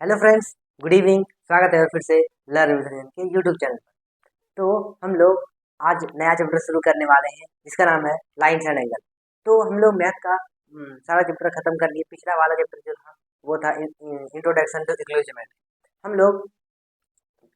Hello friends, good evening. स्वागत है फिर से लर्न विद रंजन के यूट्यूब चैनल पर। तो हम लोग आज नया चैप्टर शुरू करने वाले हैं जिसका नाम है लाइन्स एंड एंगल। तो हम लोग मैथ का सारा चैप्टर खत्म कर लिए। पिछला वाला चैप्टर जो था वो था इंट्रोडक्शन टू इंक्लूसिव ज्योमेट्री। हम लोग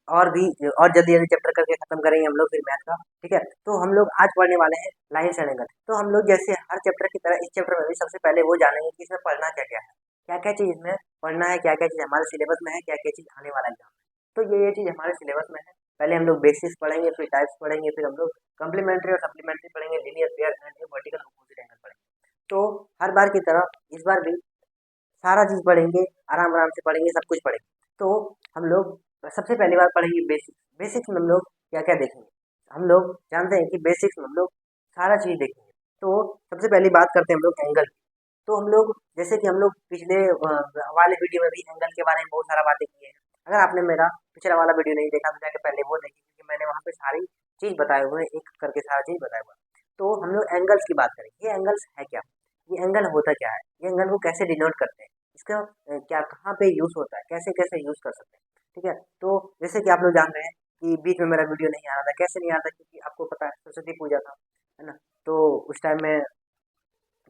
और भी और जल्दी जल्दी चैप्टर करके खत्म करेंगे हम लोग फिर मैथ का। ठीक है, तो हम लोग आज पढ़ने वाले हैं लाइन्स एंड एंगल। तो हम लोग जैसे हर चैप्टर की तरह इस चैप्टर में भी सबसे पहले वो जानेंगे कि इसमें पढ़ना क्या क्या है, क्या क्या चीज़ इसमें पढ़ना है, क्या क्या चीज़ हमारे सिलेबस में है, क्या क्या चीज़ आने वाला एग्जाम में। तो ये चीज़ हमारे सिलेबस में है। पहले हम लोग बेसिक्स पढ़ेंगे, फिर टाइप्स पढ़ेंगे, फिर हम लोग कम्प्लीमेंट्री और सप्लीमेंट्री पढ़ेंगे, linear pair and vertical opposite angle पढ़ेंगे। तो हर बार की तरह इस बार भी सारा चीज़ पढ़ेंगे, आराम आराम से पढ़ेंगे, सब कुछ पढ़ेंगे। तो हम लोग सबसे पहली बार पढ़ेंगे बेसिक्स। बेसिक्स में हम लोग क्या क्या देखेंगे, हम लोग जानते हैं कि बेसिक्स में हम लोग सारा चीज़ देखेंगे। तो सबसे पहली बात करते हैं हम लोग एंगल। तो हम लोग जैसे कि हम लोग पिछले वाले वीडियो में भी एंगल के बारे में बहुत सारा बातें की हैं। अगर आपने मेरा पिछला वाला वीडियो नहीं देखा तो जाके पहले वो देखिए, क्योंकि मैंने वहाँ पे सारी चीज़ बताए हुए हैं, एक करके सारा चीज़ बताया हुआ है। तो हम लोग एंगल्स की बात करेंगे। ये एंगल्स है क्या, ये एंगल होता क्या है, ये एंगल को कैसे डिनोट करते हैं, इसका क्या कहाँ पे यूज़ होता है, कैसे कैसे यूज़ कर सकते हैं। ठीक है, तो जैसे कि आप लोग जान रहे हैं कि बीच में मेरा वीडियो नहीं आ रहा था। कैसे नहीं आ रहा था, क्योंकि आपको पता है सरस्वती पूजा था, है ना। तो उस टाइम में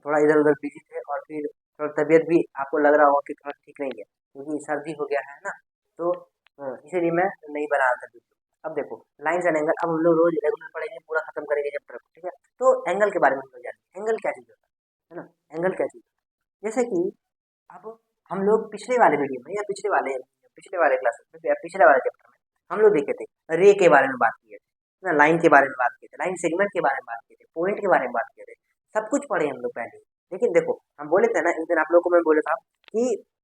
थोड़ा इधर उधर बिजी थे, और फिर थोड़ा तबीयत भी आपको लग रहा होगा कि थोड़ा ठीक नहीं है, क्योंकि सर्दी हो गया है ना। तो इसीलिए मैं नहीं बना रहा था वीडियो। अब देखो लाइन्स एंड एंगल, अब हम लोग रोज रेगुलर पढ़ेंगे, पूरा खत्म करेंगे चैप्टर को। ठीक है, तो एंगल के बारे में हम लोग जानेंगे। एंगल क्या चीज़ होता है ना, एंगल क्या चीज़ होता है। जैसे कि अब हम लोग पिछले वाले वीडियो में या पिछले वाले क्लास में या पिछले वाले चैप्टर में हम लोग देखे थे, रे के बारे में बात किए थे ना, लाइन के बारे में बात किए थे, लाइन सेगमेंट के बारे में बात किए थे, पॉइंट के बारे में बात किए थे। सब कुछ पढ़े हम लोग पहले। लेकिन देखो हम बोले थे ना एक दिन, आप लोग को मैं बोला था कि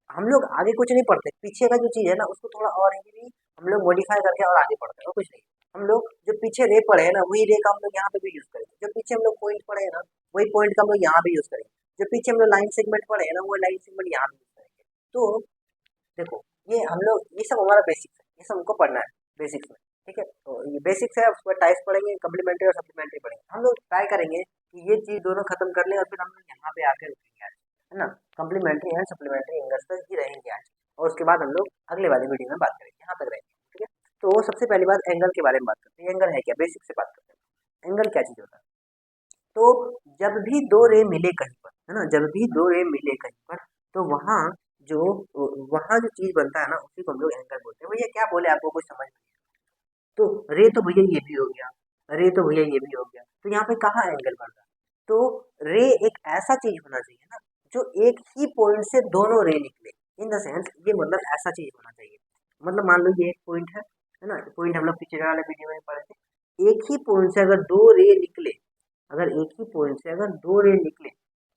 हम लोग आगे कुछ नहीं पढ़ते, पीछे का जो चीज़ है ना उसको थोड़ा और ही भी हम लोग मॉडिफाई करके और आगे पढ़ते हैं, और कुछ नहीं। हम लोग जो पीछे रे पढ़े हैं ना, वही रे का हम लोग यहाँ पे भी यूज़ करेंगे। जो पीछे हम लोग पॉइंट पढ़े हैं ना, वही पॉइंट का हम लोग यहाँ भी यूज़ करेंगे। जो पीछे हम लोग लाइन सेगमेंट पढ़े हैं ना, वो लाइन सेगमेंट यहाँ भी यूज़ करेंगे। तो देखो ये हम लोग, ये सब हमारा बेसिक्स है, ये सब हमको पढ़ना है बेसिक्स में। ठीक है, तो ये बेसिक्स है, उसके बाद टाइप्स पढ़ेंगे, कम्प्लीमेंट्री और सप्लीमेंट्री पढ़ेंगे। हम लोग ट्राई करेंगे कि ये चीज़ दोनों खत्म कर लें, और फिर हम लोग यहाँ पे आके रुकेंगे आज, है ना। कम्प्लीमेंट्री एंड सप्लीमेंट्री एंगल्स पर ही रहेंगे आज, और उसके बाद हम लोग अगले वाले वीडियो में बात करेंगे, यहाँ तक रहेंगे। ठीक है, तो सबसे पहली बात एंगल के बारे में बात करते हैं। एंगल है क्या, बेसिक से बात करते हैं। एंगल क्या चीज़ होता है। तो जब भी दो रे मिले कहीं पर, है ना, जब भी दो रे मिले कहीं पर, तो जो वहाँ जो चीज़ बनता है ना, उसी को हम लोग एंगल बोलते हैं। भैया क्या बोले, आपको कुछ समझ नहीं आया। तो रे तो भैया ये भी हो गया, रे तो भैया ये भी हो गया, तो यहाँ पे कहाँ एंगल बन रहा है। तो रे एक ऐसा चीज होना चाहिए ना, जो एक ही पॉइंट से दोनों रे निकले। इन द सेंस ये मतलब ऐसा चीज होना चाहिए, मतलब मान लो ये एक पॉइंट है ना। पॉइंट हम लोग पिछले वाले वीडियो में पढ़े थे। एक ही पॉइंट से अगर दो रे निकले, अगर एक ही पॉइंट से अगर दो रे निकले,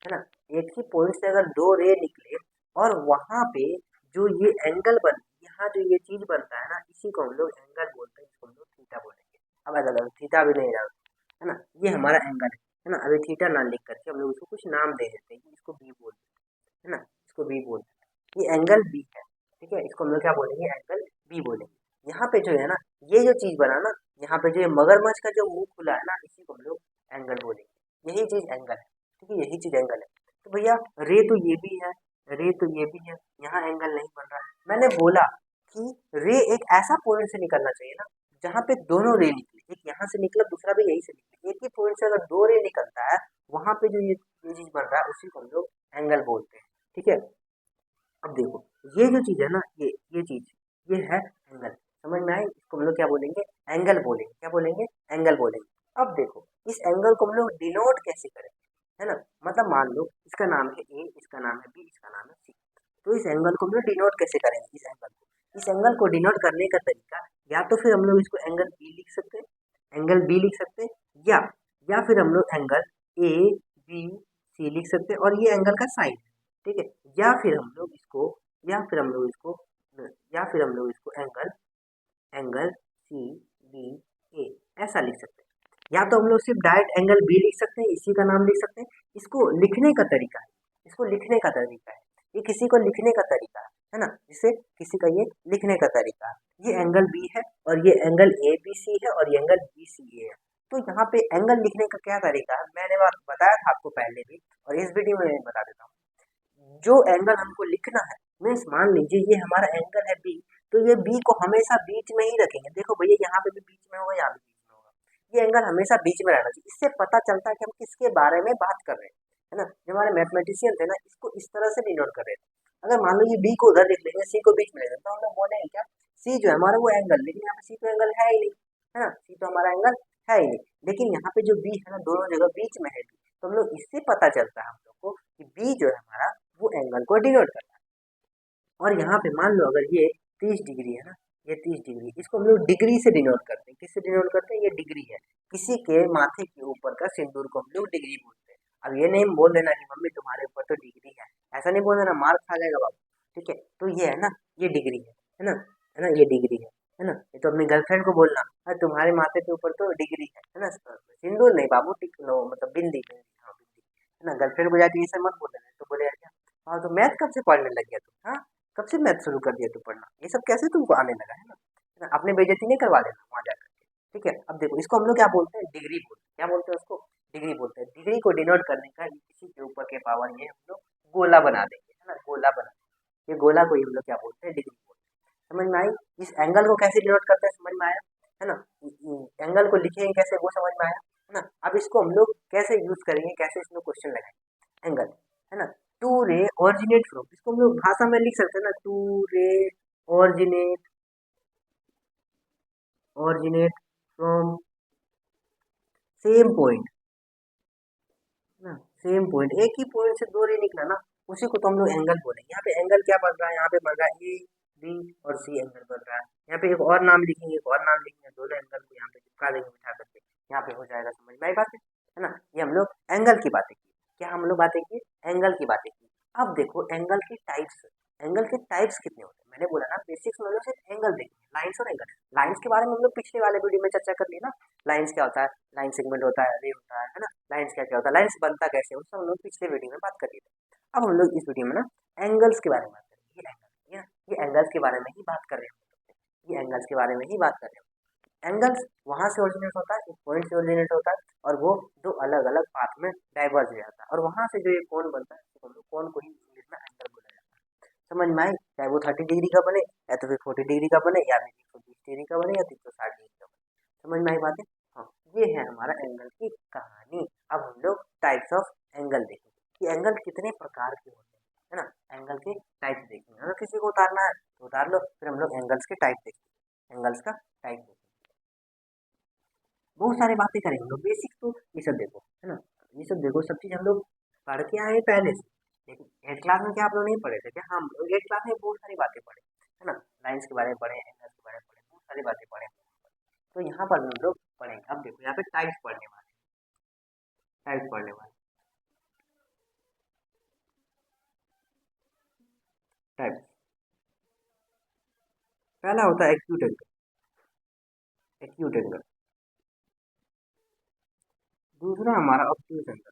है ना, एक ही पॉइंट से अगर दो रे निकले, और वहां पे जो ये एंगल बन, यहाँ जो ये चीज बनता है ना, इसी को हम लोग एंगल बोलते हैं, इसको हम लोग थीटा बोलेंगे। अब अगर थीटा भी नहीं जानते, है ना, ये हमारा एंगल है ना। अभी थीटा ना लिख करके हम लोग इसको कुछ नाम दे देते हैं कि इसको बी बोल देते हैं, है ना, इसको बी बोल देते हैं। ये एंगल बी है। ठीक है, इसको हम लोग क्या बोलेंगे, एंगल बी बोलेंगे। यहाँ पे जो है ना, ये जो चीज बना ना, यहाँ पे जो ये मगरमच्छ का जो मुंह खुला है ना, इसी को हम लोग एंगल बोलेंगे। यही चीज एंगल है। ठीक है, यही चीज एंगल है। तो भैया रे तो ये भी है, रे तो ये भी है, यहाँ एंगल नहीं बन रहा है। मैंने बोला कि रे एक ऐसा पॉइंट से निकलना चाहिए ना, जहाँ पे दोनों रे निकले, एक यहाँ से निकला, दूसरा भी यहीं से निकले। एक ही पॉइंट से अगर दो रे निकलता है, वहां पे जो ये चीज बन रहा है, उसी को हम लोग एंगल बोलते हैं। ठीक है, अब देखो ये जो चीज है ना, ये चीज, ये है एंगल। समझ में आई, इसको हम लोग क्या बोलेंगे, एंगल बोलेंगे। क्या बोलेंगे, एंगल बोलेंगे। अब देखो इस एंगल को हम लोग डिनोट कैसे करेंगे, है ना। मतलब मान लो इसका नाम है ए, इसका नाम है बी, इसका नाम है सी। तो इस एंगल को हम लोग डिनोट कैसे करेंगे, इस एंगल को डिनोट करने का तरीका, या तो फिर हम लोग इसको एंगल बी लिख सकते हैं, एंगल बी लिख सकते हैं, या फिर हम लोग एंगल ए बी सी लिख सकते हैं, और ये एंगल का साइन है। ठीक है, या फिर हम लोग इसको या फिर हम लोग इसको या फिर हम लोग इसको एंगल एंगल सी बी ए ऐसा लिख सकते हैं। या तो हम लोग सिर्फ डायरेक्ट एंगल बी लिख सकते हैं, इसी का नाम लिख सकते हैं। इसको लिखने का तरीका है, इसको लिखने का तरीका है, ये किसी को लिखने का तरीका है ना, जिसे किसी का ये लिखने का तरीका है। ये एंगल बी है, और ये एंगल ए बी सी है, और ये एंगल बी सी ए है। तो यहाँ पे एंगल लिखने का क्या तरीका है, मैंने बात बताया था आपको पहले भी, और इस वीडियो में बता देता हूँ। जो एंगल हमको लिखना है मीन्स मान लीजिए ये हमारा एंगल है बी, तो ये बी को हमेशा बीच में ही रखेंगे। देखो भैया यहाँ पे भी बीच में होगा, यहाँ भी बीच में होगा, ये एंगल हमेशा बीच में रहना चाहिए। इससे पता चलता है कि हम किसके बारे में बात कर रहे हैं, है ना। जो हमारे मैथमेटिशियन थे ना, इसको इस तरह से डिनोट कर रहे थे। अगर मान लो ये बी को उधर लिख लेंगे, सी को बीच में ले लेंगे, तो हम लोग बोलेंगे क्या, सी जो है हमारा वो एंगल, लेकिन यहाँ पे सी तो एंगल है ही नहीं, है ना, सी तो हमारा एंगल है ही नहीं। लेकिन यहाँ पे जो बी है ना, दोनों जगह बीच में है बी, तो हम लोग इससे पता चलता है हम लोग को कि बी जो है हमारा वो एंगल को डिनोट करता है। और यहाँ पे मान लो अगर ये 30 डिग्री है ना, ये 30 डिग्री, इसको हम लोग डिग्री से डिनोट करते हैं। किससे डिनोट करते हैं, ये डिग्री है। किसी के माथे के ऊपर का सिंदूर को हम लोग डिग्री बोलते हैं। अब ये नहीं बोल देना कि मम्मी तुम्हारे ऊपर तो डिग्री है, ऐसा नहीं बोल देना, मार्क खा जाएगा बाबू, ठीक है। तो ये है ना, ये डिग्री है ना, है ना, ये डिग्री है ना। ये तो अपनी गर्लफ्रेंड को बोलना, हाँ तुम्हारे माथे के ऊपर तो डिग्री है ना, सिंदूर नहीं बाबू, टिक लो, मतलब बिंदी, हाँ बिंदी, है ना। गर्लफ्रेंड को जाके ये सब मत बोल देना, तो बोले क्या, हाँ तो मैथ कब से पढ़ने लग गया तुम, हाँ कब से मैथ शुरू कर दिया तू पढ़ना, ये सब कैसे तुमको आने लगा, है ना। अपने बेइज्जती नहीं करवा देना वहाँ जाकर के, ठीक है। अब देखो इसको हम लोग क्या बोलते हैं, डिग्री बोलते हैं। क्या बोलते हैं उसको, डिग्री बोलते हैं। डिग्री को डिनोट करने का किसी के ऊपर के पावर ये हम लोग गोला बना देंगे, है ना, गोला बना, ये गोला को ही हम लोग क्या बोलते हैं, डिग्री बोलते हैं। समझ में आई। इस एंगल को कैसे डिनोट करते हैं, समझ में आया, है ना। एंगल को लिखेंगे कैसे, वो समझ में आया, है ना। अब इसको हम लोग कैसे यूज करेंगे, कैसे इसमें क्वेश्चन लगाएंगे, एंगल, है ना। टू रे ऑरिजिनेट फ्रॉम, इसको हम लोग भाषा में लिख सकते हैं ना, टू रे originate, originate from same point, ना, सेम पॉइंट, एक ही पॉइंट से दो रे निकला ना, उसी को तो हम लोग एंगल बोलेंगे। यहाँ पे एंगल क्या बन रहा है, यहाँ पे बन रहा है ए बी और सी एंगल बन रहा है। यहाँ पे एक और नाम लिखेंगे, एक और नाम लिखेंगे, दोनों एंगल को यहाँ पे चिपका देंगे बिठा करके, यहाँ पे हो जाएगा। समझ में आई बात है ना। ये हम लोग एंगल की बातें की, क्या हम लोग बातें की, एंगल की बातें की। अब देखो एंगल की टाइप्स, एंगल के टाइप्स कितने होते हैं। मैंने बोला ना बेसिक्स में हम लोग सिर्फ एंगल देखेंगे, लाइन्स और एंगल। लाइन्स के बारे में हम लोग पिछले वाले वीडियो में चर्चा कर ली ना, लाइन्स क्या होता है, लाइन सेगमेंट होता है, रे होता है ना, लाइन्स क्या क्या होता है, लाइन्स बनता कैसे, उस हम लोग पिछले वीडियो में बात कर लिए थे। अब हम लोग इस वीडियो में ना एंगल्स के बारे में बात करेंगे। ये एंगल, ये एंगल्स के बारे में ही बात कर रहे हैं, ये एंगल्स के बारे में ही बात कर रहे हैं। एंगल्स वहां से ओरिजिनेट होता है, एक पॉइंट से ओरिजिनेट होता है, और वो दो अलग अलग पाथ में डाइवर्ज हो जाता है, और वहां से जो ये कोण बनता है, तो हम लोग कोण को ही इंग्लिश में एंगल बोला जाता है। समझ में आई। चाहे वो 30 डिग्री का बने, या तो फिर 40 डिग्री का बने, या फिर 120 डिग्री का बने, या 360 डिग्री का बने। समझ में आई बात है। हाँ, ये है हमारा एंगल की कहानी। अब हम लोग टाइप्स ऑफ एंगल देखेंगे कि एंगल कितने प्रकार के होते हैं, है ना। एंगल के टाइप्स देखेंगे, अगर किसी को उतारना है तो उतार लो, फिर हम लोग एंगल्स के टाइप देखेंगे, एंगल्स का टाइप देखेंगे, बहुत सारी बातें करेंगे हम लोग। बेसिक तो ये सब देखो, है ना, ये सब देखो, सब चीज़ हम लोग पढ़ के आए पहले से। लेकिन 8 क्लास में क्या आप लोग नहीं पढ़े थे क्या, हम 8 क्लास में बहुत सारी बातें पढ़े, है ना, लाइन्स के बारे में पढ़े, एंगल्स के बारे में पढ़े, बहुत सारी बातें पढ़े। तो यहाँ पर हम लोग पढ़ेंगे। अब देखो यहाँ पे टाइप्स पढ़ने वाले, टाइप्स पढ़ने वाले, टाइप्स। पहला होता है एक्यूट एंगल, एक्यूट एंगल। दूसरा हमारा ऑब्ट्यूज एंगल,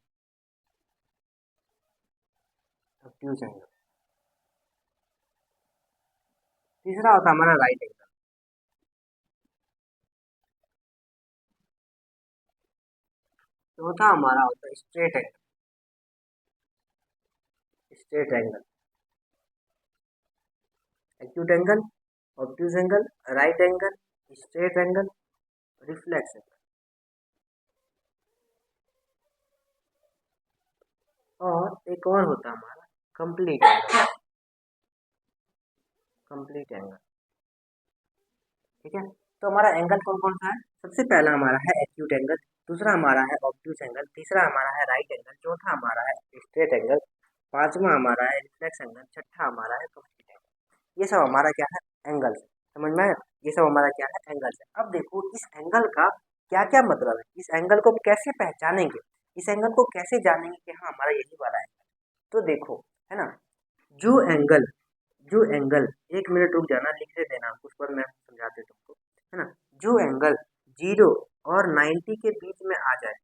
ऑब्ट्यूज एंगल। तीसरा होता है हमारा राइट एंगल। चौथा हमारा होता है straight angle, straight angle. Acute angle, obtuse angle, right angle, straight angle, reflex angle. और एक और होता है हमारा कंप्लीट एंगल, कंप्लीट एंगल, ठीक है। तो हमारा एंगल कौन कौन सा है, सबसे पहला हमारा है एक्यूट एंगल, दूसरा हमारा है ऑब्ट्यूज एंगल, तीसरा हमारा है राइट एंगल, चौथा हमारा है स्ट्रेट एंगल, पांचवा हमारा है रिफ्लेक्स एंगल, छठा हमारा है कंप्लीट एंगल। ये सब हमारा क्या है, एंगल है। समझ में आया? ये सब हमारा क्या है, एंगल है। अब देखो इस एंगल का क्या क्या मतलब है, इस एंगल को हम कैसे पहचानेंगे, इस एंगल को कैसे जानेंगे कि हाँ हमारा यही वाला एंगल। तो देखो, है ना, जो एंगल, जो एंगल, एक मिनट रुक जाना, लिख ले देना, कुछ पर मैं समझाते तुमको, है ना। जो एंगल 0 और 90 के बीच में आ जाए,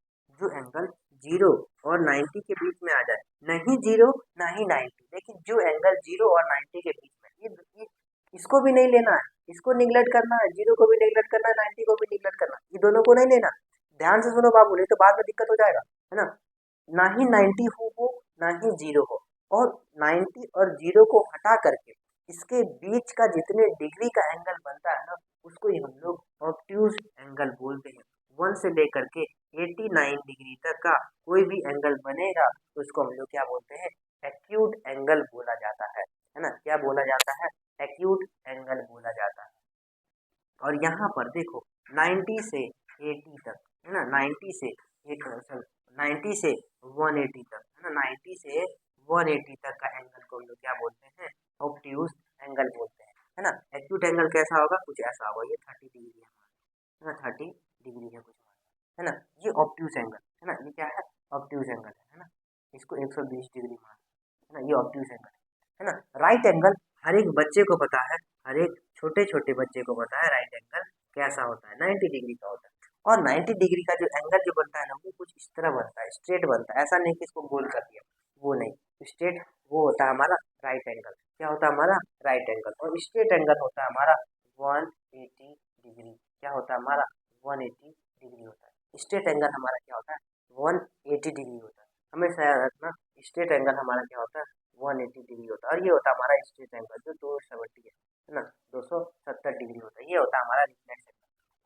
जो एंगल 0 और 90 के बीच में आ जाए, नहीं 0 ना ही 90, लेकिन जो एंगल 0 और 90 के बीच में, ये इसको भी नहीं लेना है, इसको निगलेक्ट करना है, 0 को भी निगलेक्ट करना है, 90 को भी निगलेक्ट करना है, ये दोनों को नहीं लेना। ध्यान से सुनो बाबू, नहीं तो बाद में दिक्कत हो जाएगा, है ना। ना ही 90 हो ना ही 0 हो, और 90 और 0 को हटा करके इसके बीच का जितने डिग्री का एंगल बनता है ना, उसको ही हम लोग ऑब्ट्यूज एंगल बोलते हैं। 1 से लेकर के 89 डिग्री तक का कोई भी एंगल बनेगा तो उसको हम लोग क्या बोलते हैं, एक्यूट एंगल बोला जाता है ना। क्या बोला जाता है, एक्यूट एंगल बोला जाता है। और यहाँ पर देखो 90 से 80 तक है ना, 90 से 90 से 180 तक है ना, 90 से 180 तक का एंगल को हम लोग क्या बोलते हैं, ऑब्ट्यूज एंगल बोलते हैं, है ना। एक्यूट एंगल कैसा होगा, कुछ ऐसा होगा, ये 30 डिग्री है ना, 30 डिग्री है कुछ है ना। ये ऑब्ट्यूज एंगल है ना, ये क्या है, ऑब्ट्यूज एंगल है ना। इसको 120 डिग्री मान है ना, ये ऑब्ट्यूज एंगल है ना। राइट एंगल हर एक बच्चे को पता है, हर एक छोटे छोटे बच्चे को पता है राइट एंगल कैसा होता है, 90 डिग्री का होता है। और 90 डिग्री का जो एंगल जो बनता है ना, वो कुछ इस तरह बनता है, स्ट्रेट बनता है, ऐसा नहीं कि इसको गोल कर दिया, वो नहीं, स्ट्रेट वो होता है हमारा राइट एंगल। क्या होता है हमारा, राइट एंगल। और स्ट्रेट एंगल होता है हमारा 180 डिग्री। क्या होता है हमारा, 180 डिग्री होता है। स्ट्रेट एंगल हमारा क्या होता है, 180 डिग्री होता है। हमेशा याद रखना, स्ट्रेट एंगल हमारा क्या होता है, 180 डिग्री होता है। और ये होता है हमारा स्ट्रेट एंगल जो 270 है ना, 270 डिग्री होता है, ये होता है हमारा रिफ्लेक्स एंगल।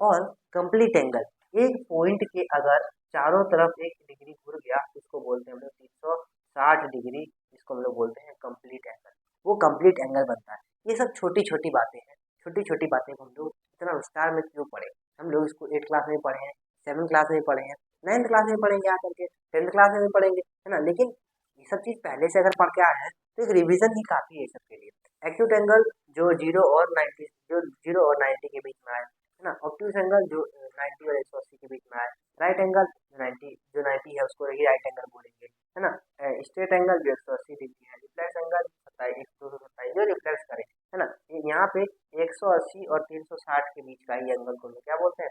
और कंप्लीट एंगल, एक पॉइंट के अगर चारों तरफ 1 डिग्री घूर गया उसको बोलते हैं हम लोग 360 डिग्री, इसको हम लोग बोलते हैं कंप्लीट एंगल। वो कंप्लीट एंगल बनता है। ये सब छोटी छोटी बातें हैं, छोटी छोटी बातें को हम लोग इतना विस्तार में क्यों पढ़े, हम लोग इसको 8 क्लास में पढ़े हैं, 7 क्लास में पढ़े हैं, 9th क्लास में पढ़ेंगे आकर के, 10th क्लास में भी पढ़ेंगे, है ना। लेकिन ये सब चीज़ पहले से अगर पढ़ के आए हैं तो एक रिवीजन ही काफ़ी है सबके लिए। एक्यूट एंगल जो 0 और 90, जो 0 और 90 के बीच में आए, है ना। ऑब्ट्यूज एंगल जो 90 और 180 के बीच में आए। राइट एंगल 90 है उसको ही राइट एंगल बोलेंगे, है ना। स्ट्रेट एंगल जो 180 डिग्री है। रिफ्लेक्स एंगल 227 जो रिफ्लेक्स करे, है ना। यहाँ पे 180 और 360 के बीच का ही एंगल को हम लोग क्या बोलते हैं,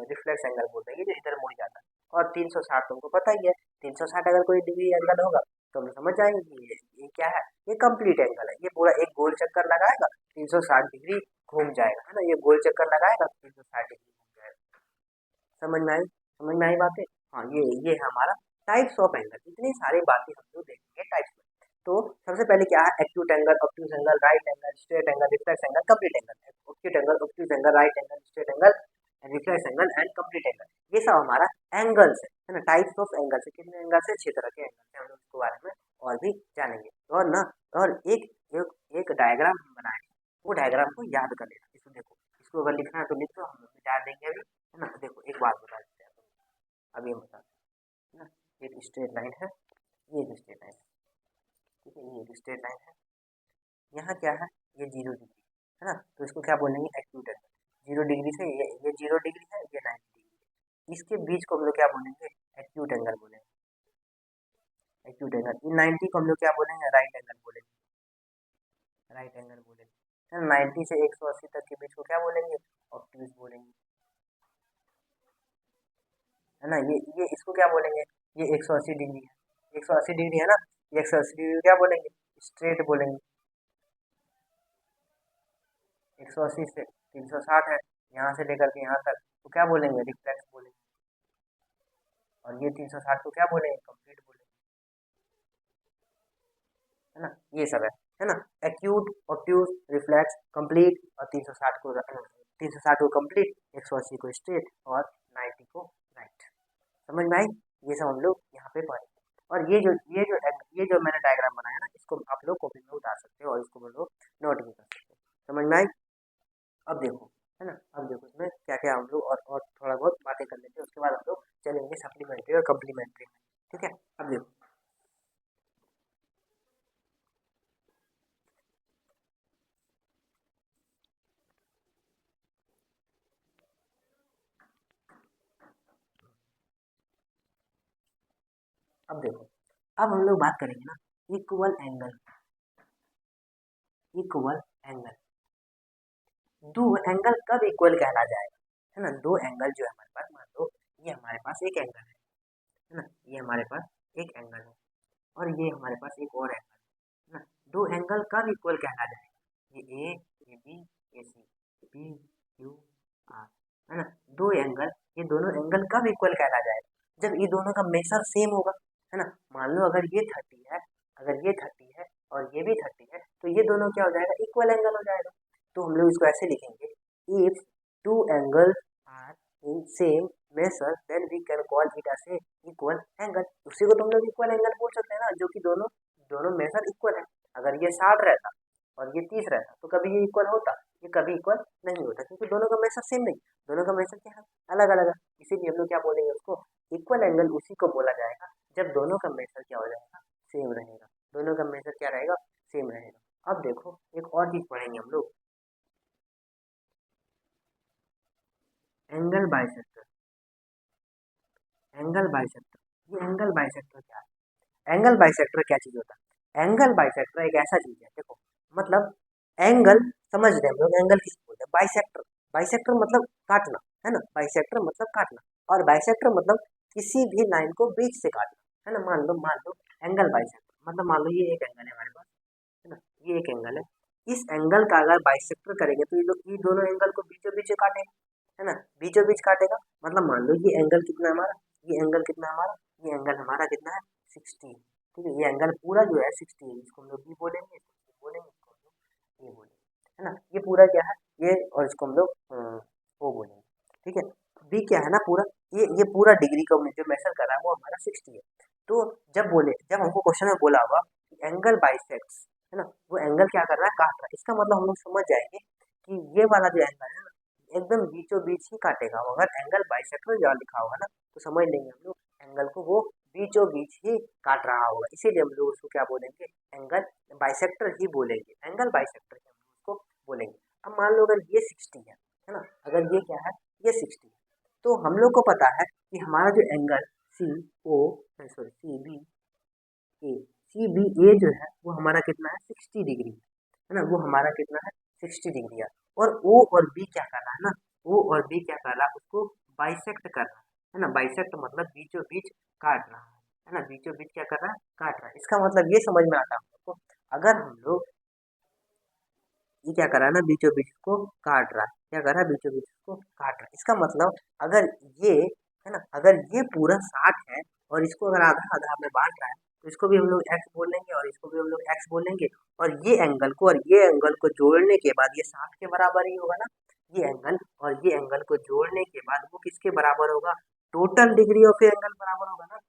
रिफ्लेक्स एंगल बोलते हैं, ये जो इधर मुड़ जाता है। और 360 तुमको पता ही है, 360 अगर कोई डिग्री एंगल होगा तो हम समझ जाएंगे कि ये क्या है, ये कंप्लीट एंगल है। ये पूरा एक गोल चक्कर लगाएगा 360 डिग्री घूम जाएगा, है ना। ये गोल चक्कर लगाएगा 360 डिग्री घूम जाएगा। समझ में आई, समझ में आई बातें। हाँ, ये है हमारा टाइप्स ऑफ एंगल। इतनी सारी बातें हम लोग देखेंगे टाइप्स में। तो सबसे पहले क्या है, acute angle, obtuse angle, right angle, straight angle, reflex angle, complete angle. Acute angle, obtuse angle, right angle, straight angle, reflex angle and complete angle, ये सब हमारा एंगल्स है ना। टाइप्स ऑफ एंगल से, कितने एंगल से, 6 तरह के एंगल से, हम लोग इसके बारे में और भी जानेंगे। और ना, और एक डायग्राम हम बनाएंगे, वो डायग्राम को याद कर लेना। इसको देखो, इसको अगर लिखना है तो लिख दो, हम लोग मिटा देंगे अभी, है ना। देखो एक बात बता देते हैं अभी, हम बता देते हैं ना। एक स्ट्रेट लाइन है, ये एक स्ट्रेट लाइन है, ठीक है, ये एक स्ट्रेट लाइन है। यहाँ क्या है, ये 0 डिग्री है ना, तो इसको क्या बोलेंगे, एक्यूट एंगल। 0 डिग्री से ये 0 डिग्री है, ये 90 डिग्री है, इसके बीच को हम लोग क्या बोलेंगे, एक्यूट एंगल बोलेंगे, एक्यूट एंगल। इन 90 को हम लोग क्या बोलेंगे, राइट एंगल बोलेंगे, राइट एंगल बोलेंगे। 90 से 180 तक के बीच को क्या बोलेंगे, ऑब्ट्यूज बोलेंगे, है ना। ये इसको क्या बोलेंगे, ये 180 डिग्री है, 180 डिग्री है ना, ये 180 डिग्री क्या बोलेंगे, स्ट्रेट बोलेंगे। 180 से 360 है, यहाँ से लेकर के यहाँ तक, तो क्या बोलेंगे, रिफ्लेक्स बोलेंगे। और ये 360 को क्या बोलेंगे, कंप्लीट बोलेंगे, है ना। ये सब है ना। एक्यूट, ऑब्ट्यूज, रिफ्लेक्स, कंप्लीट, और 360 को कंप्लीट, 180 को स्ट्रेट, और 90 को राइट। समझ में आई, ये सब हम लोग यहाँ पे पढ़ेंगे। और ये जो मैंने डायग्राम बनाया ना, इसको आप लोग कॉपी में उतार सकते हो और इसको हम लोग नोट भी कर सकते हो। समझ में आई। अब देखो, है ना, अब देखो इसमें क्या क्या हम लोग और थोड़ा बहुत बातें कर लेते हैं, उसके बाद हम लोग चलेंगे सप्लीमेंट्री और कम्प्लीमेंट्री में, ठीक है। अब देखो, अब देखो, अब हम लोग बात करेंगे ना, इक्वल एंगल, इक्वल एंगल। दो एंगल कब इक्वल कहला जाएगा, है ना। दो एंगल जो है हमारे पास, मान लो ये हमारे पास एक एंगल है ना, ये हमारे पास एक एंगल है, और ये हमारे पास एक और एंगल है ना। दो एंगल कब इक्वल कहला जाएगा, ये बी, ये सी, बी क्यू आर, है ना। दो एंगल, ये दोनों एंगल कब इक्वल कहला जाएगा, जब ये दोनों का मेजर सेम होगा, है ना। मान लो अगर ये 30 है, अगर ये 30 है और ये भी 30 है, तो ये दोनों क्या हो जाएगा, इक्वल एंगल हो जाएगा। तो हम लोग इसको ऐसे लिखेंगे, if two angles are in same measure then we can call it as a equal angle. उसी को तुम लोग इक्वल एंगल बोल सकते हैं ना, जो कि दोनों दोनों मेजर इक्वल है। अगर ये 60 रहता और ये 30 रहता तो कभी ये इक्वल होता, ये कभी इक्वल नहीं होता, क्योंकि दोनों का मेजर सेम नहीं, दोनों का मेजर क्या है, अलग अलग है। इसीलिए हम लोग क्या बोलेंगे, उसको इक्वल एंगल उसी को बोला जाएगा जब दोनों का मेजर क्या हो जाएगा, सेम रहेगा। दोनों का मेजर क्या रहेगा, सेम रहेगा। अब देखो एक और चीज पढ़ेंगे हम लोग, एंगल बाइसेक्टर। एंगल बाइसेक्टर, ये एंगल बाइसेक्टर क्या है, एंगल बाइसेक्टर क्या चीज होता है, एंगल बाइसेक्टर एक ऐसा चीज है, देखो मतलब एंगल समझ रहे हैं हम लोग, एंगल किसको बोलते हैं, बाइसेक्टर। बाइसेक्टर मतलब काटना, है ना, बाइसेक्टर मतलब काटना, और बाइसेक्टर मतलब किसी भी लाइन को बीच से काटना, है ना। मान लो एंगल बाइसेक्टर मतलब मान लो ये एक एंगल है हमारे पास, है ना, ये एक एंगल है। इस एंगल का अगर बाइसेक्टर करेंगे तो ये दोनों एंगल को बीचों बीच काटेगा, है ना, बीचों बीच काटेगा। मतलब मान लो ये एंगल कितना है हमारा, ये एंगल कितना है हमारा, ये एंगल हमारा कितना है 60, ठीक है। ये एंगल पूरा जो है 60 है, इसको हम लोग बी बोलेंगे, इसको C बोलेंगे, इसको हम लोग ए बोलेंगे, है ना। ये पूरा क्या है, ये, और इसको हम लोग ओ बोलेंगे, ठीक है। बी क्या है ना पूरा, ये पूरा डिग्री का जो मेजर कर रहा है वो हमारा 60 है। तो जब हमको क्वेश्चन में बोला होगा एंगल बाइसेक्ट्स, है ना, वो एंगल क्या कर रहा है, काट रहा है, इसका मतलब हम लोग समझ जाएंगे कि ये वाला जो एंगल है ना एकदम बीचों बीच ही काटेगा। अगर एंगल बाइसेक्टर जहाँ लिखा होगा ना तो समझ लेंगे हम लोग एंगल को वो बीचों बीच ही काट रहा होगा, इसीलिए हम लोग उसको क्या बोलेंगे, एंगल बाइसेक्टर ही बोलेंगे, एंगल बाइसेक्टर ही हम लोग उसको बोलेंगे। अब मान लो अगर ये 60 है ना, अगर ये क्या है, ये 60 है, तो हम लोग को पता है कि हमारा जो एंगल सी ओ सॉरी सी बी ए, सी बी ए जो है वो हमारा कितना है 60 डिग्री, है ना, वो हमारा कितना है 60 डिग्री है। और ओ और बी क्या कर रहा है ना, ओ और बी क्या कर रहा है, उसको बाइसेक्ट कर रहा है ना, बाइसेक्ट मतलब बीचों बीच काट रहा है ना, बीचों बीच क्या कर रहा है, काट रहा है। इसका मतलब ये समझ में आता है हम लोग को, अगर हम लोग ये क्या कर रहा है ना, बीचों बीच को काट रहा है, क्या कर रहा है, बीचों बीच को काट रहा है। इसका मतलब अगर ये, है ना, अगर ये पूरा 60 है और इसको अगर आधा आधा में बांट रहा है तो इसको भी हम लोग एक्स बोल लेंगे और इसको भी हम लोग एक्स बोल लेंगे। और ये एंगल को और ये एंगल को जोड़ने के बाद ये 60 के बराबर ही होगा ना, ये एंगल और ये एंगल को जोड़ने के बाद वो किसके बराबर होगा, टोटल डिग्री ऑफ एंगल बराबर होगा ना।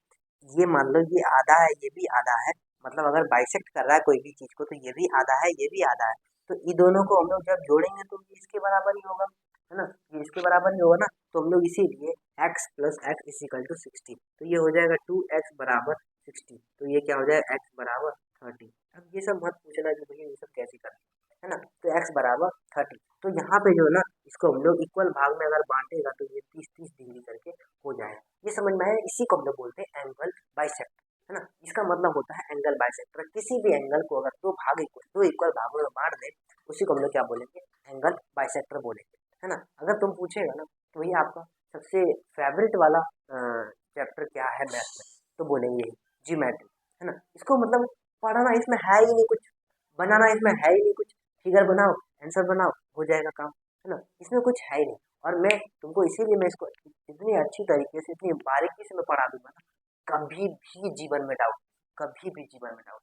ये मान लो ये आधा है, ये भी आधा है, मतलब अगर बाइसेक्ट कर रहा है कोई भी चीज को तो ये भी आधा है, ये भी आधा है, तो ये दोनों को हम लोग जब जोड़ेंगे तो ये इसके बराबर ही होगा, है ना, ये इसके बराबर ही होगा ना। तो हम लोग इसीलिए x plus x is equal to 60, तो ये हो जाएगा 2x बराबर 60, तो ये क्या हो जाएगा x बराबर 30। अब ये सब मत पूछना कि भैया ये सब कैसे करते हैं, है ना, तो x बराबर 30। तो यहाँ पे जो है ना इसको हम लोग इक्वल भाग में अगर बांटेगा तो ये 30-30 डिग्री करके हो जाएगा। ये समझ में आया, इसी को हम लोग बोलते हैं एंगल बाइसेक्ट, है ना। इसका मतलब होता है एंगल बाइसेक्टर, किसी भी एंगल को अगर दो इक्वल भागों में बांट दे उसी को हम लोग क्या बोलेंगे, एंगल बाइसेक्टर बोलेंगे, है ना। अगर तुम पूछेगा ना तो भैया आपका सबसे फेवरेट वाला चैप्टर क्या है मैथ में, तो बोलेंगे ज्योमेट्री, है ना। इसको मतलब पढ़ना इसमें है ही नहीं कुछ, बनाना इसमें है ही नहीं कुछ, फिगर बनाओ आंसर बनाओ हो जाएगा काम, है ना, इसमें कुछ है ही नहीं। और मैं तुमको इसीलिए मैं इसको इतनी अच्छी तरीके से इतनी बारीकी से मैं पढ़ा दूंगा ना, कभी भी जीवन में डाउट, कभी भी जीवन में डाउट,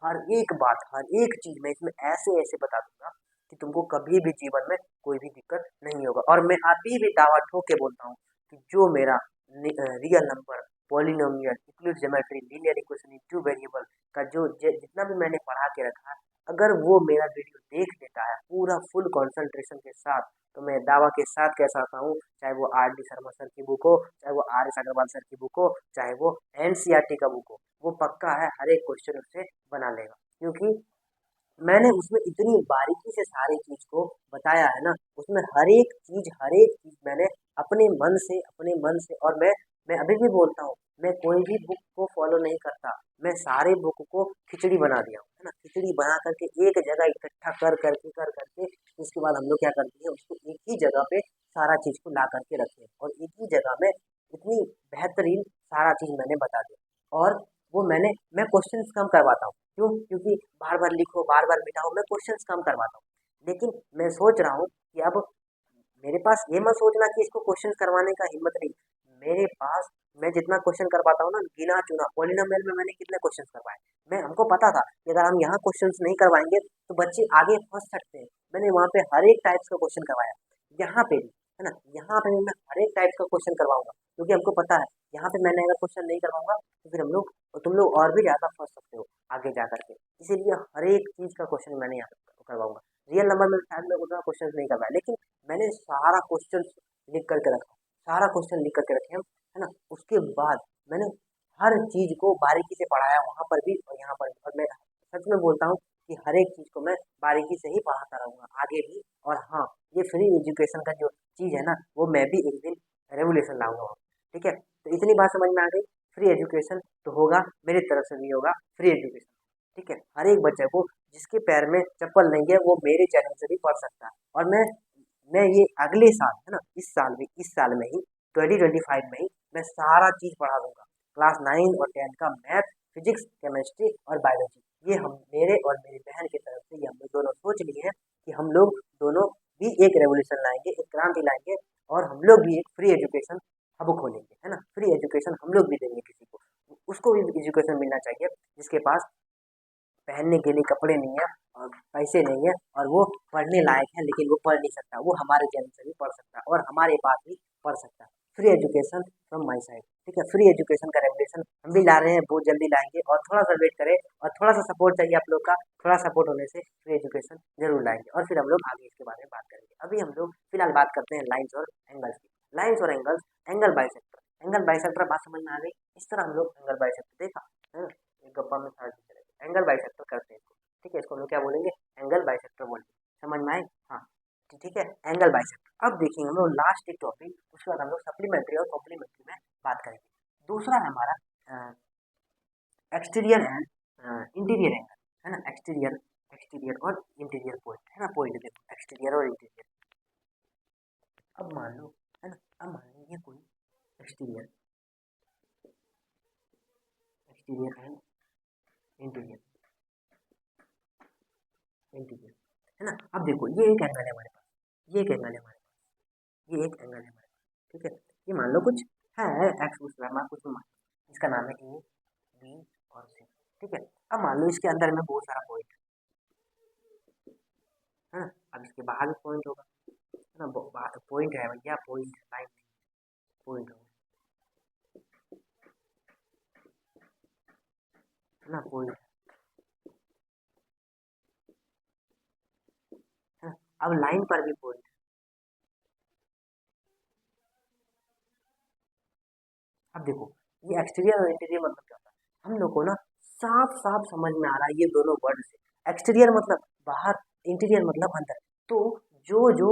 हर एक बात हर एक चीज मैं इसमें ऐसे ऐसे बता दूंगा कि तुमको कभी भी जीवन में कोई भी दिक्कत नहीं होगा। और मैं अभी भी दावा ठोक के बोलता हूँ कि जो मेरा real number, polynomial, Euclid geometry, linear equation in two variable का जो जितना भी मैंने पढ़ा के रखा है, अगर वो मेरा वीडियो देख लेता है पूरा फुल कंसंट्रेशन के साथ, तो मैं दावा के साथ कह सकता हूँ, चाहे वो आर डी शर्मा सर की बुक हो, चाहे वो आर एस अग्रवाल सर की बुक हो, चाहे वो एनसीईआरटी का बुक हो, वो पक्का है हर एक क्वेश्चन उससे बना लेगा। क्योंकि मैंने उसमें इतनी बारीकी से सारी चीज को बताया है ना, उसमें हर एक चीज मैंने अपने मन से, और मैं अभी भी बोलता हूँ, मैं कोई भी बुक को फॉलो नहीं करता, मैं सारे बुक को खिचड़ी बना दिया हूँ, है ना, खिचड़ी बना करके एक जगह इकट्ठा कर करके उसके बाद हम लोग क्या करते हैं, उसको एक ही जगह पे सारा चीज को ला करके रखते हैं और एक ही जगह में इतनी बेहतरीन सारा चीज मैंने बता दिया। और वो मैं क्वेश्चन कम करवाता हूँ, क्यों, क्योंकि बार बार लिखो बार बार मिटाओ, मैं क्वेश्चंस कम करवाता हूँ। लेकिन मैं सोच रहा हूँ कि अब मेरे पास ये मत सोचना कि इसको क्वेश्चंस करवाने का हिम्मत नहीं, मेरे पास मैं जितना क्वेश्चन कर पाता हूँ ना, गिना चुना पॉलिनोमियल में मैंने कितने क्वेश्चन करवाए। मैं हमको पता था कि अगर हम यहाँ क्वेश्चंस नहीं करवाएंगे तो बच्चे आगे फंस सकते हैं। मैंने वहाँ पे हर एक टाइप्स का क्वेश्चन करवाया, यहाँ पे भी है ना, यहाँ पे भी मैं हर एक टाइप का क्वेश्चन करवाऊंगा, क्योंकि हमको पता है यहाँ पे मैंने अगर क्वेश्चन नहीं करवाऊंगा तो फिर हम लोग तुम लोग और भी ज्यादा फंस सकते हो आगे जा करके। इसीलिए हर एक चीज का क्वेश्चन मैंने यहाँ पे करवाऊंगा। रियल नंबर में शायद मैं उतना क्वेश्चन नहीं करवाया, लेकिन मैंने सारा क्वेश्चन लिख करके रखा, सारा क्वेश्चन लिख करके रखे हम, है ना। उसके बाद मैंने हर चीज को बारीकी से पढ़ाया, वहां पर भी और यहाँ पर भी। और मैं सच में बोलता हूँ कि हर एक चीज को मैं बारीकी से ही पढ़ाता रहूंगा आगे भी। और हाँ, ये फ्री एजुकेशन का जो चीज है ना, वो मैं भी एक दिन रेवोल्यूशन लाऊंगा वहाँ। ठीक है, तो इतनी बात समझ में आ गई। फ्री एजुकेशन तो होगा, मेरी तरफ से भी होगा फ्री एजुकेशन। ठीक है, हर एक बच्चे को जिसके पैर में चप्पल नहीं है वो मेरे चैनल से भी पढ़ सकता है। और मैं ये अगले साल है ना, इस साल में ही 2025 में ही मैं सारा चीज पढ़ा दूंगा। क्लास 9 और 10 का मैथ, फिजिक्स, केमिस्ट्री और बायोलॉजी, ये हम मेरे और मेरी बहन की तरफ से ये हम लोग दोनों सोच लिए हैं कि हम लोग दोनों भी एक रेवोल्यूशन लाएंगे, एक क्रांति लाएंगे। और हम लोग भी एक फ्री एजुकेशन हब खोलेंगे, है ना। फ्री एजुकेशन हम लोग भी देंगे किसी को, उसको भी एजुकेशन मिलना चाहिए जिसके पास पहनने के लिए कपड़े नहीं है और पैसे नहीं है और वो पढ़ने लायक है लेकिन वो पढ़ नहीं सकता, वो हमारे चैनल से भी पढ़ सकता है और हमारे पास भी पढ़ सकता है। Free education from my side. ठीक है, फ्री एजुकेशन का रेगुलेशन हम भी ला रहे हैं, बहुत जल्दी लाएंगे। और थोड़ा सा वेट करें और थोड़ा सा सपोर्ट चाहिए आप लोग का। थोड़ा सपोर्ट होने से फ्री एजुकेशन जरूर लाएंगे और फिर हम लोग आगे इसके बारे में बात करेंगे। अभी हम लोग फिलहाल बात करते हैं लाइन्स और एंगल्स की। लाइन्स और angles, angle bisector, angle bisector बात समझ में आ गई। इस तरह हम लोग एंगल बाइसेक्टर देखा है ना, एक गप्पा में सारा चीज चलेगा। एंगल बाइसेक्टर करते हैं इसको। ठीक है, इसको हम लोग क्या बोलेंगे, एंगल बाइसेक्टर बोलेंगे। समझ में आए? हाँ, ठीक है, एंगल बाइसेक्टर। अब देखेंगे हम लोग लास्ट एक टॉपिक, उसके बाद हम लोग सप्लीमेंट्री और कॉम्प्लीमेंट्री में बात करेंगे। दूसरा है हमारा एक्सटीरियर एंड इंटीरियर एंगल, है ना। एक्सटीरियर एक्सटीरियर और इंटीरियर पॉइंट, है ना। पॉइंट देखो, एक्सटीरियर और इंटीरियर। अब मान लो, है ना, अब मान लीजिए कोई exterior, exterior and interior, interior, है ना। अब देखो ये एक एंगल है हमारे पास, ये एक एंगल है हमारे पास, ये एक एंगल है हमारे पास। ठीक है, ये मान लो कुछ है, एक्स कुछ मान कुछ मान, इसका नाम है ए, बी और सी। ठीक है, अब मान लो इसके अंदर में बहुत सारा पॉइंट है ना। अब इसके बाहर भी पॉइंट होगा, है ना। पॉइंट है भैया, पॉइंट लाइन, पॉइंट होगा, है ना, पॉइंट, है ना। अब लाइन पर भी पॉइंट। अब देखो, ये एक्सटीरियर और इंटीरियर मतलब क्या होता है, हम लोग को ना साफ साफ समझ में आ रहा है ये दोनों वर्ड से। एक्सटीरियर मतलब बाहर, इंटीरियर मतलब अंदर। तो जो जो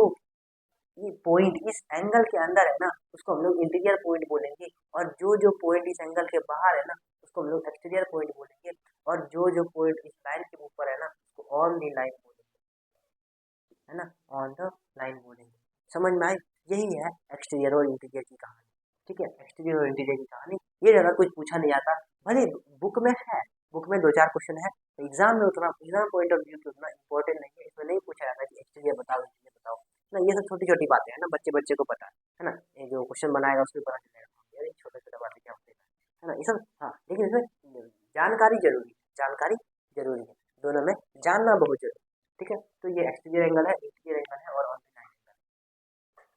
ये पॉइंट इस एंगल के अंदर है ना, उसको हम लोग इंटीरियर पॉइंट बोलेंगे। और जो जो पॉइंट इस एंगल के बाहर है ना, उसको हम लोग एक्सटीरियर पॉइंट बोलेंगे। और जो जो पॉइंट इस लाइन के ऊपर है ना, उसको ऑन दी लाइन बोलेंगे, है ना, ऑन द लाइन बोलेंगे। समझ में आई? यही है एक्सटीरियर और इंटीरियर की कहानी। ठीक है, एक्सटीरियर और इंटीरियर की कहानी। ये ज्यादा कुछ पूछा नहीं जाता, भले बुक में है, बुक में दो चार क्वेश्चन है, एग्जाम में उतना, एग्जाम पॉइंट ऑफ व्यू से उतना इंपॉर्टेंट नहीं है। इसमें नहीं पूछा जाता कि एक्सटीरियर बताओ, इंटीरियर बताओ ना। ये सब छोटी छोटी बातें हैं ना, बच्चे बच्चे को पता है ना। ये जो क्वेश्चन बनाएगा उसको पता चलेगा यार ये छोटा छोटा बातें क्या होती है ना, ये सब। हाँ, लेकिन इसमें जानकारी जरूरी है, जानकारी जरूरी है, दोनों में जानना बहुत जरूरी है। ठीक है, तो ये एक्सटीरियर एंगल है, इंटीरियर एंगल है और ऑन एंगल।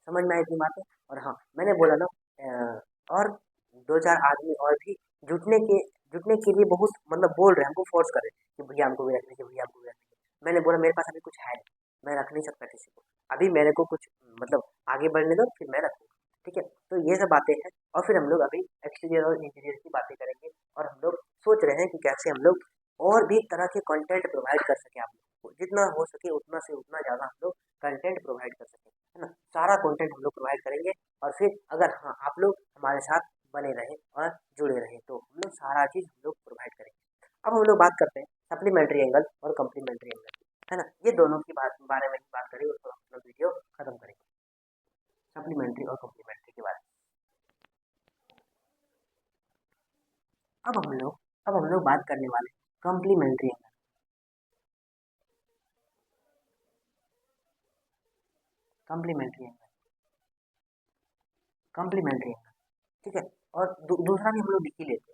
समझ में आई इतनी बातें? और हाँ, मैंने बोला ना और दो चार आदमी और भी जुटने के जुटने के लिए बहुत मतलब बोल रहे हैं, हमको फोर्स कर रहे हैं कि भैया हमको भी रख लीजिए, भैया हमको भी रख लीजिए। मैंने बोला मेरे पास अभी कुछ है नहीं, मैं रख नहीं सकता किसी को, अभी मेरे को कुछ मतलब आगे बढ़ने दो फिर मैं रखूँगा। ठीक है, तो ये सब बातें हैं। और फिर हम लोग अभी एक्सटीरियर और इंटीरियर की बातें करेंगे। और हम लोग सोच रहे हैं कि कैसे हम लोग और भी तरह के कंटेंट प्रोवाइड कर सके आप लोग को, जितना हो सके उतना से उतना ज़्यादा हम लोग कंटेंट प्रोवाइड कर सकें, है ना। सारा कंटेंट हम लोग प्रोवाइड करेंगे। और फिर अगर हाँ आप लोग हमारे साथ बने रहें और जुड़े रहें तो हम लोग सारा चीज़ हम लोग प्रोवाइड करेंगे। अब हम लोग बात करते हैं सप्लीमेंट्री एंगल और कम्प्लीमेंट्री एंगल, है ना। ये दोनों की बारे में ही बात करेंगे, उसको हम लोग वीडियो खत्म करेंगे, सप्लीमेंट्री और कम्प्लीमेंट्री के बारे में। अब हम लोग बात करने वाले complementary angle, complementary angle, complementary angle. ठीक है। और दूसरा भी हम लोग लिख ही लेते हैं।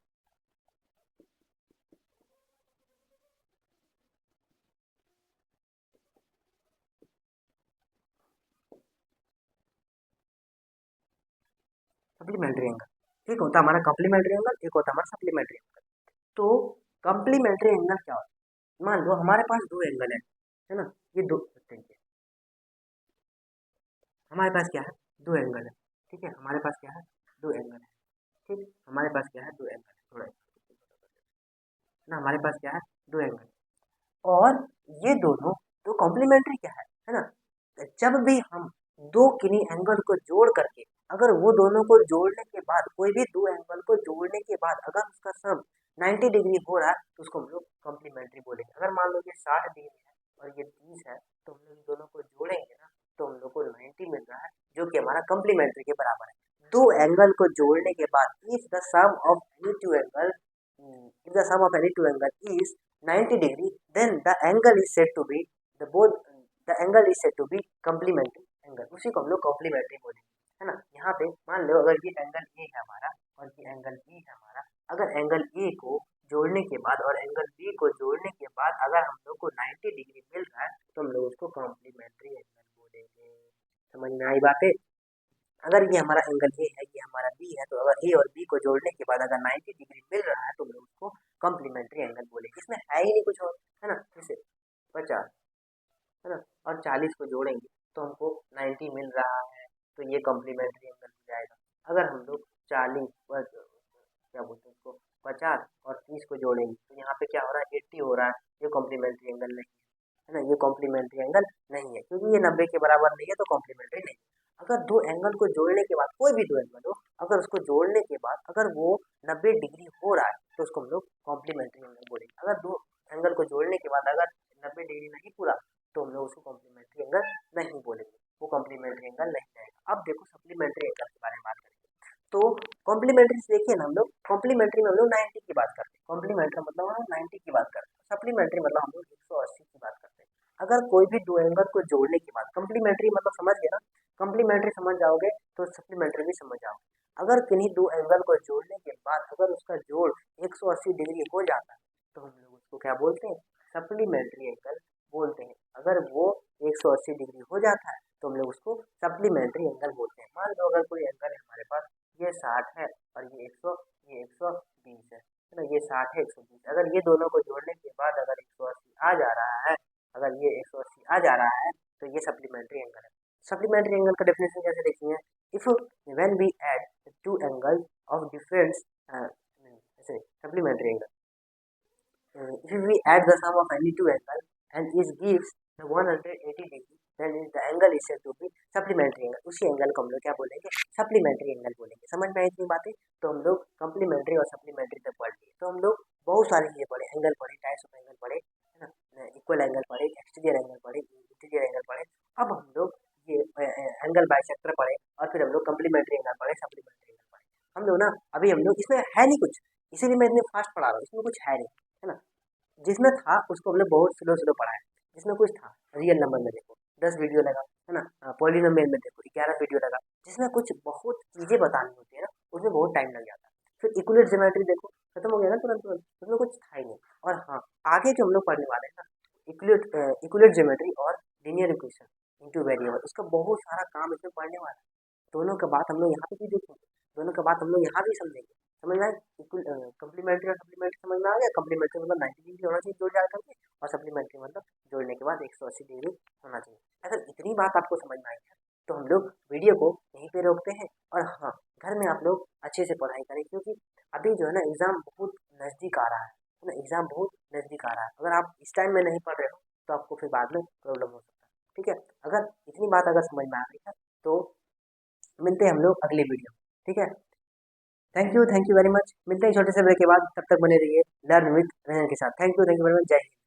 सप्लीमेंट्री एंगल एक होता है हमारा कॉम्प्लीमेंट्री एंगल, एक होता है हमारा सप्लीमेंट्री एंगल। तो कॉम्प्लीमेंट्री एंगल क्या होता है? मान लो हमारे पास दो एंगल है ना, ये दो देखिए, हमारे पास क्या है, दो एंगल है, ठीक है, हमारे पास क्या है, दो एंगल है, ठीक, हमारे पास क्या है, दो एंगल है, थोड़ा ना, हमारे पास क्या है, दो एंगल, और ये दोनों तो कॉम्प्लीमेंट्री क्या है ना। जब भी हम दो किन्हीं एंगल को जोड़ करके, अगर वो दोनों को जोड़ने के बाद, कोई भी दो एंगल को जोड़ने के बाद अगर उसका सम 90 डिग्री हो रहा है तो उसको हम लोग कॉम्प्लीमेंट्री बोलेंगे। अगर मान लो ये 60 डिग्री है और ये 30 है, तो हम लोग इन दोनों को जोड़ेंगे ना, तो हम लोग को 90 मिल रहा है, जो कि हमारा कॉम्प्लीमेंट्री के बराबर है। दो एंगल को जोड़ने के बाद if the sum of any two angle, if the sum of any two angle is 90 degree, then the angle is said to be the angle is said to be complementary angle। उसी को हम लोग complementary बोलेंगे, है ना। यहाँ पे मान लो अगर ये एंगल ए है हमारा और ये एंगल बी है हमारा, अगर एंगल ए को जोड़ने के बाद और एंगल बी को जोड़ने के बाद अगर हम लोग को 90 डिग्री मिल रहा है तो हम लोग उसको कॉम्प्लीमेंट्री एंगल बोलेंगे। समझ में आई बात है? अगर ये हमारा एंगल ए है, ये हमारा बी है, तो अगर ए और बी को जोड़ने के बाद अगर 90 डिग्री मिल रहा है तो हम लोग उसको कॉम्प्लीमेंट्री एंगल बोलेंगे। इसमें है ही नहीं कुछ और, है ना। जैसे 50 है ना और 40 को जोड़ेंगे तो हमको 90 मिल रहा है, तो ये कॉम्प्लीमेंट्री एंगल हो जाएगा। अगर हम लोग 40 क्या बोलते हैं उसको, 50 और 30 को जोड़ेंगे तो यहाँ पे क्या हो रहा है, 80 हो रहा है, ये कॉम्प्लीमेंट्री एंगल नहीं है ना, ये कॉम्प्लीमेंट्री एंगल नहीं है, क्योंकि ये 90 के बराबर नहीं है तो कॉम्प्लीमेंट्री नहीं। अगर दो एंगल को जोड़ने के बाद, कोई भी दो एंगल हो, अगर उसको जोड़ने के बाद अगर वो 90 डिग्री हो रहा है तो उसको हम लोग कॉम्प्लीमेंट्री एंगल बोलेंगे। अगर दो एंगल को जोड़ने के बाद अगर 90 डिग्री नहीं पूरा तो हम लोग उसको कॉम्प्लीमेंट्री एंगल नहीं बोलेंगे, वो कॉम्प्लीमेंट्री एंगल नहीं रहेगा। अब देखो सप्लीमेंट्री एंगल के बारे में बात करेंगे। तो कॉम्प्लीमेंट्री से देखिए ना, हम लोग कॉम्प्लीमेंट्री में हम लोग 90 की बात करते हैं, कॉम्प्लीमेंट्री मतलब हम लोग 90 की बात करते हैं, सप्लीमेंट्री मतलब हम लोग 180 की बात करते हैं। अगर कोई भी दो एंगल को जोड़ने के बाद, कॉम्प्लीमेंट्री मतलब समझ गए ना, कॉम्प्लीमेंट्री समझ जाओगे तो सप्लीमेंट्री भी समझ जाओगे। अगर किन्हीं दो एंगल को जोड़ने के बाद अगर उसका जोड़ 180 डिग्री हो जाता है तो हम लोग उसको क्या बोलते हैं, सप्लीमेंट्री एंगल बोलते हैं। अगर वो 180 डिग्री हो जाता है तो हम लोग उसको सप्लीमेंट्री एंगल बोलते हैं। मान लो अगर कोई एंगल है हमारे पास, ये 60 है और ये 120 है ना, ये 60 है 120, अगर ये दोनों को जोड़ने के बाद अगर 180 आ जा रहा है, अगर ये 180 आ जा रहा है तो ये सप्लीमेंट्री एंगल है। सप्लीमेंट्री एंगल का डेफिनेशन कैसे देखिए, if when we add two angle of difference, ऐसे supplementary angle, if we add the sum of any two angle and it gives the 180 degree, then the angle is said to be supplementary angle। उसी angle को हम लोग क्या बोलेंगे, supplementary angle बोलेंगे। समझ में आई इतनी बातें? तो हम लोग कॉम्प्लीमेंट्री और सप्लीमेंट्री तक पढ़ लिए, तो हम लोग बहुत सारी चीजें पढ़े, एंगल पढ़े, टाइप्स ऑफ एंगल पढ़े, है ना, इक्वल एंगल पढ़े, एक्सटीरियर एंगल पढ़े, इंटीरियर एंगल पढ़े। अब हम लोग ये एंगल बाइसेक्टर पढ़े और फिर हम लोग कॉम्प्लीमेंट्री एंगल पढ़े, सप्लीमेंट्री एंगल पढ़े। हम लोग ना अभी हम लोग इसमें है नहीं कुछ, इसीलिए मैं इतने फास्ट पढ़ा रहा हूँ, इसमें कुछ है नहीं, है ना। जिसमें था उसको हमने बहुत स्लो स्लो पढ़ा है, जिसमें कुछ था रियल नंबर में देखो 10 वीडियो लगा, है ना, पॉलिनोमियल में देखो 11 वीडियो लगा, जिसमें कुछ बहुत चीज़ें बतानी होती है ना, उसमें बहुत टाइम लग जाता है। फिर इक्वलेट ज्योमेट्री देखो, खत्म हो गया ना तुरंत तुरंत, उसमें कुछ था ही नहीं। और हाँ, आगे जो हम लोग पढ़ने वाले हैं ना, इक्वलेट ज्योमेट्री और लीनियर इक्वेशन इनटू वेरिएबल, उसका बहुत सारा काम इसमें पढ़ने वाला है। दोनों का बात हम लोग यहाँ पे भी देखेंगे, दोनों का बात हम लोग यहाँ भी समझेंगे। समझ में आए? कम्प्लीमेंट्री और सप्लीमेंट्री समझ में आ गया। कम्प्लीमेंट्री मतलब 90 डिग्री होना चाहिए जोड़ जाकर करके, और सप्लीमेंट्री मतलब जोड़ने के बाद 180 डिग्री होना चाहिए। अगर इतनी बात आपको समझ में आई है तो हम लोग वीडियो को यहीं पे रोकते हैं, और हाँ, घर में आप लोग अच्छे से पढ़ाई करें, क्योंकि अभी जो है ना एग्ज़ाम बहुत नज़दीक आ रहा है ना, एग्ज़ाम बहुत नज़दीक आ रहा है। अगर आप इस टाइम में नहीं पढ़ रहे हो तो आपको फिर बाद में प्रॉब्लम हो सकता है, ठीक है। अगर इतनी बात अगर समझ में आ रही है तो मिलते हैं हम लोग अगले वीडियो, ठीक है। Thank you very much. मिलते हैं छोटे से ब्रेक के बाद, तब तक बने रहिए लर्न विद रेहान के साथ। Thank you very much. जय हिंद।